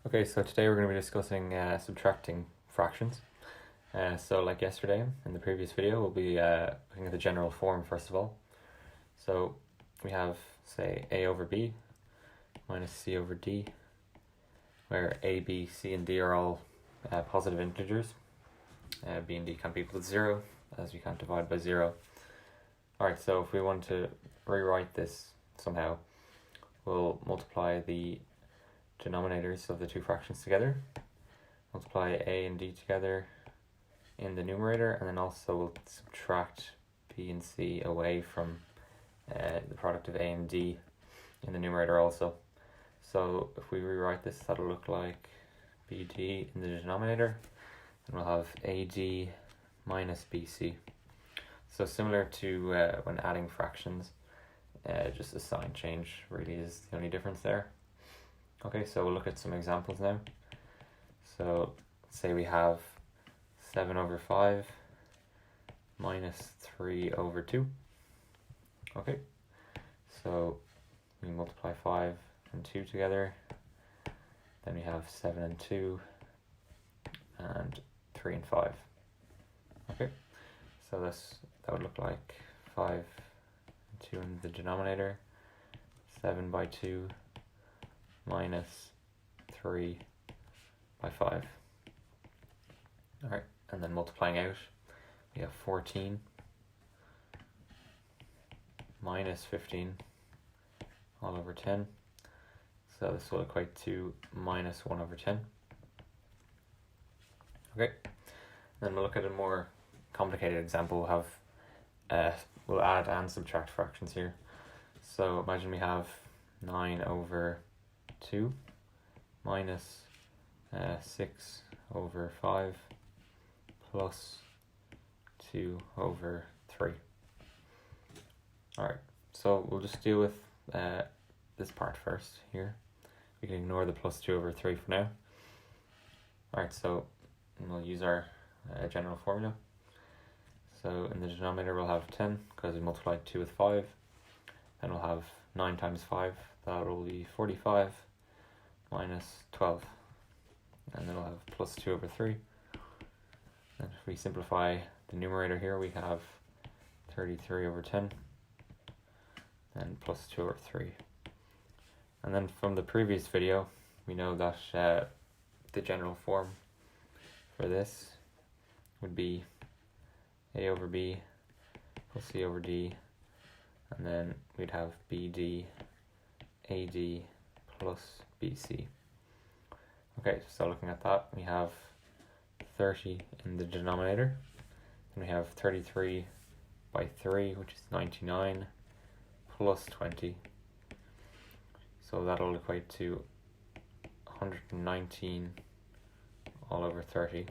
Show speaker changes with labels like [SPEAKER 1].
[SPEAKER 1] Okay, so today we're going to be discussing subtracting fractions. So like yesterday, in the previous video, we'll be looking at the general form first of all. So we have, say, a over b minus c over d, where a, b, c, and d are all positive integers. B and d can't be equal to 0, as we can't divide by 0. Alright, so if we want to rewrite this somehow, we'll multiply the denominators of the two fractions together, multiply a and d together in the numerator, and then also we'll subtract b and c away from the product of a and d in the numerator also. So if we rewrite this, that'll look like bd in the denominator, and we'll have ad minus bc. So similar to when adding fractions, just a sign change really is the only difference there. Okay, so we'll look at some examples now. So let's say we have 7 over 5 minus 3 over 2. Okay, so we multiply 5 and 2 together. Then we have 7 and 2 and 3 and 5. Okay, so that would look like 5 and 2 in the denominator, 7 by 2 minus 3 by 5. Alright, and then multiplying out, we have 14 minus 15 all over 10. So this will equate to minus 1 over 10. Okay, then we'll look at a more complicated example. We'll add and subtract fractions here. So imagine we have 9 over 2 minus 6 over 5 plus 2 over 3. Alright, so we'll just deal with this part first here. We can ignore the plus 2 over 3 for now. Alright, so we'll use our general formula. So in the denominator we'll have 10 because we multiplied 2 with 5. Then we'll have 9 times 5, that will be 45 minus 12. And then we'll have plus 2 over 3. And if we simplify the numerator here, we have 33 over 10 and plus 2 over 3. And then from the previous video, we know that the general form for this would be a over b plus c over d, and then we'd have bd ad plus bc. Okay, so looking at that, we have 30 in the denominator, and we have 33 by 3, which is 99, plus 20. So that'll equate to 119 all over 30.